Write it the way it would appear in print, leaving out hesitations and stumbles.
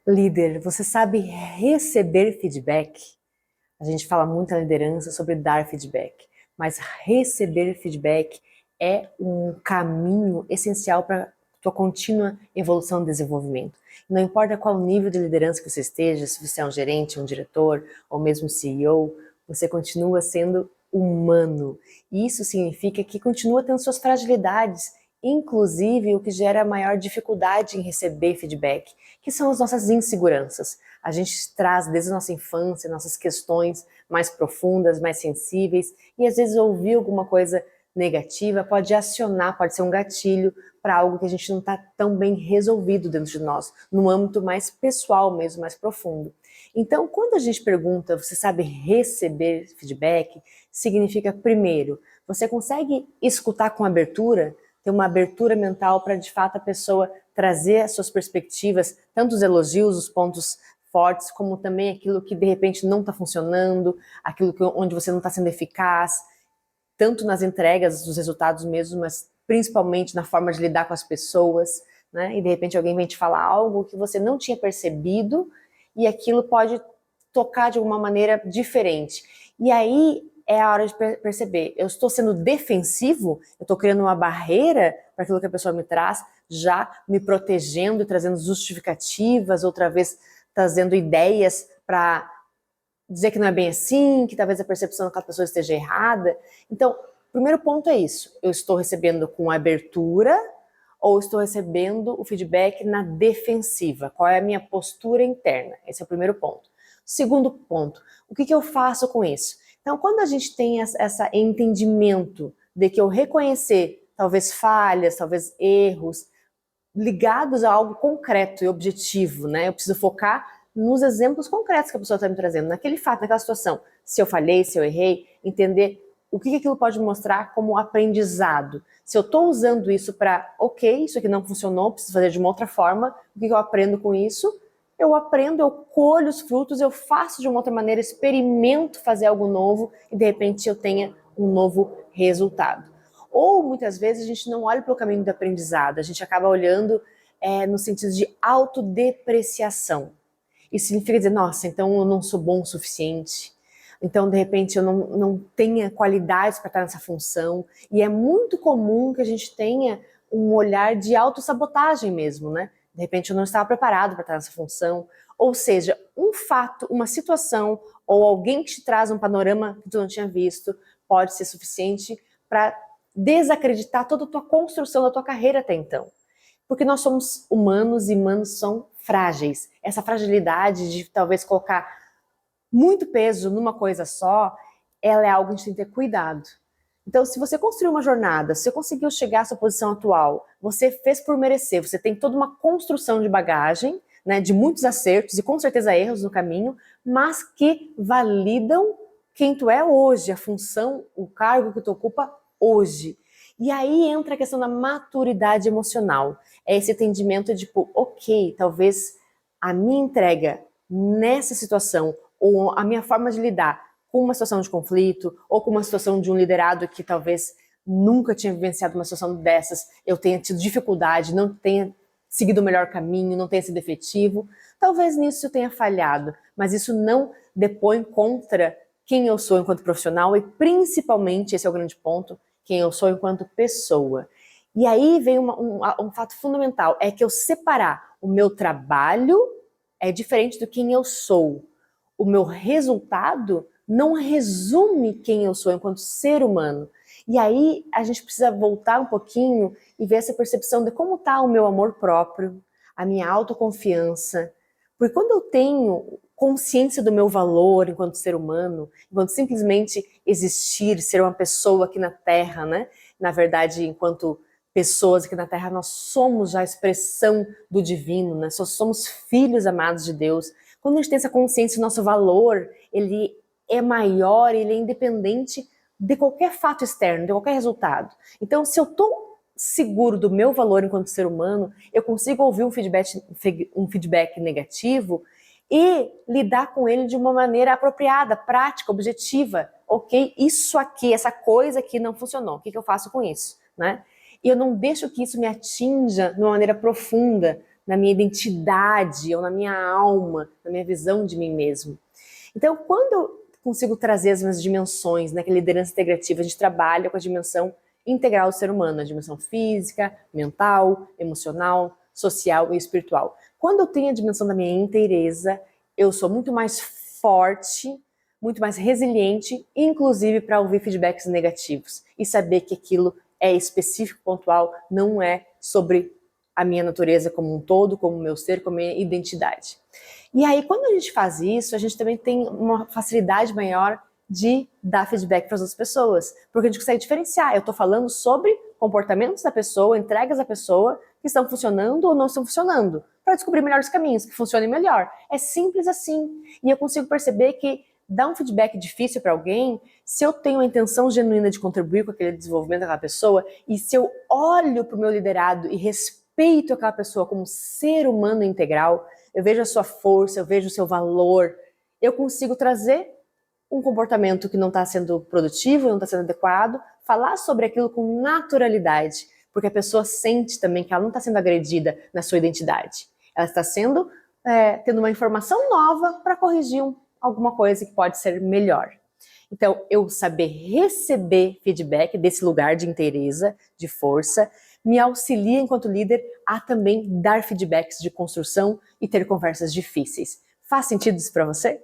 Líder, você sabe receber feedback? A gente fala muito na liderança sobre dar feedback, mas receber feedback é um caminho essencial para a tua contínua evolução e desenvolvimento. Não importa qual nível de liderança que você esteja, se você é um gerente, um diretor ou mesmo CEO, você continua sendo humano. E isso significa que continua tendo suas fragilidades, inclusive o que gera maior dificuldade em receber feedback, que são as nossas inseguranças. A gente traz desde a nossa infância nossas questões mais profundas, mais sensíveis, e às vezes ouvir alguma coisa negativa pode acionar, pode ser um gatilho para algo que a gente não está tão bem resolvido dentro de nós, no âmbito mais pessoal mesmo, mais profundo. Então, quando a gente pergunta, você sabe receber feedback, significa, primeiro, você consegue escutar com abertura, ter uma abertura mental para, de fato, a pessoa trazer as suas perspectivas, tanto os elogios, os pontos fortes, como também aquilo que de repente não está funcionando, aquilo onde você não está sendo eficaz, tanto nas entregas dos resultados mesmo, mas principalmente na forma de lidar com as pessoas, né? E de repente alguém vem te falar algo que você não tinha percebido e aquilo pode tocar de alguma maneira diferente. E aí é a hora de perceber, eu estou sendo defensivo, eu estou criando uma barreira para aquilo que a pessoa me traz, já me protegendo e trazendo justificativas, outra vez trazendo ideias para dizer que não é bem assim, que talvez a percepção daquela pessoa esteja errada. Então, o primeiro ponto é isso. Eu estou recebendo com abertura ou estou recebendo o feedback na defensiva? Qual é a minha postura interna? Esse é o primeiro ponto. Segundo ponto, o que eu faço com isso? Então, quando a gente tem esse entendimento de que eu reconhecer talvez falhas, talvez erros, ligados a algo concreto e objetivo, né? Eu preciso focar nos exemplos concretos que a pessoa está me trazendo, naquele fato, naquela situação. Se eu falhei, se eu errei, entender o que aquilo pode mostrar como aprendizado. Se eu estou usando isso para, ok, isso aqui não funcionou, preciso fazer de uma outra forma, o que eu aprendo com isso? Eu aprendo, eu colho os frutos, eu faço de uma outra maneira, experimento fazer algo novo e de repente eu tenha um novo resultado. Ou muitas vezes a gente não olha para o caminho do aprendizado, a gente acaba olhando no sentido de autodepreciação. Isso significa dizer, nossa, então eu não sou bom o suficiente, então de repente eu não tenha qualidades para estar nessa função. E é muito comum que a gente tenha um olhar de autossabotagem mesmo, né? De repente eu não estava preparado para estar nessa função. Ou seja, um fato, uma situação ou alguém que te traz um panorama que tu não tinha visto pode ser suficiente para desacreditar toda a tua construção da tua carreira até então. Porque nós somos humanos e humanos são frágeis. Essa fragilidade de talvez colocar muito peso numa coisa só, ela é algo que a gente tem que ter cuidado. Então, se você construiu uma jornada, se você conseguiu chegar à sua posição atual, você fez por merecer, você tem toda uma construção de bagagem, né, de muitos acertos e com certeza erros no caminho, mas que validam quem tu é hoje, a função, o cargo que tu ocupa hoje. E aí entra a questão da maturidade emocional. É esse entendimento de, tipo, ok, talvez a minha entrega nessa situação ou a minha forma de lidar com uma situação de conflito ou com uma situação de um liderado que talvez nunca tinha vivenciado uma situação dessas, eu tenha tido dificuldade, não tenha seguido o melhor caminho, não tenha sido efetivo, talvez nisso eu tenha falhado, mas isso não depõe contra quem eu sou enquanto profissional e principalmente, esse é o grande ponto, quem eu sou enquanto pessoa. E aí vem um fato fundamental, é que eu separar o meu trabalho é diferente do quem eu sou. O meu resultado não resume quem eu sou enquanto ser humano. E aí a gente precisa voltar um pouquinho e ver essa percepção de como está o meu amor próprio, a minha autoconfiança. Porque quando eu tenho consciência do meu valor enquanto ser humano, enquanto simplesmente existir, ser uma pessoa aqui na Terra, né? Na verdade, enquanto pessoas aqui na Terra, nós somos já a expressão do divino, né? Só somos filhos amados de Deus. Quando a gente tem essa consciência do nosso valor, ele é maior, ele é independente de qualquer fato externo, de qualquer resultado. Então, se eu estou seguro do meu valor enquanto ser humano, eu consigo ouvir um feedback negativo e lidar com ele de uma maneira apropriada, prática, objetiva. Ok, isso aqui, essa coisa aqui não funcionou. O que eu faço com isso, né? E eu não deixo que isso me atinja de uma maneira profunda, na minha identidade ou na minha alma, na minha visão de mim mesmo. Então, quando eu consigo trazer as minhas dimensões, naquela liderança integrativa, a gente trabalha com a dimensão integral do ser humano, a dimensão física, mental, emocional, social e espiritual. Quando eu tenho a dimensão da minha inteireza, eu sou muito mais forte, muito mais resiliente, inclusive para ouvir feedbacks negativos e saber que aquilo é específico, pontual, não é sobre a minha natureza como um todo, como o meu ser, como a minha identidade. E aí, quando a gente faz isso, a gente também tem uma facilidade maior de dar feedback para as outras pessoas, porque a gente consegue diferenciar. Eu estou falando sobre comportamentos da pessoa, entregas da pessoa, que estão funcionando ou não estão funcionando, para descobrir melhores caminhos, que funcionem melhor. É simples assim. E eu consigo perceber que dar um feedback difícil para alguém, se eu tenho a intenção genuína de contribuir com aquele desenvolvimento daquela pessoa, e se eu olho para o meu liderado e respeito aquela pessoa como ser humano integral, eu vejo a sua força, eu vejo o seu valor, eu consigo trazer um comportamento que não está sendo produtivo, não está sendo adequado, falar sobre aquilo com naturalidade, porque a pessoa sente também que ela não está sendo agredida na sua identidade. Ela está sendo, tendo uma informação nova para corrigir alguma coisa que pode ser melhor. Então, eu saber receber feedback desse lugar de inteireza, de força, me auxilia enquanto líder a também dar feedbacks de construção e ter conversas difíceis. Faz sentido isso para você?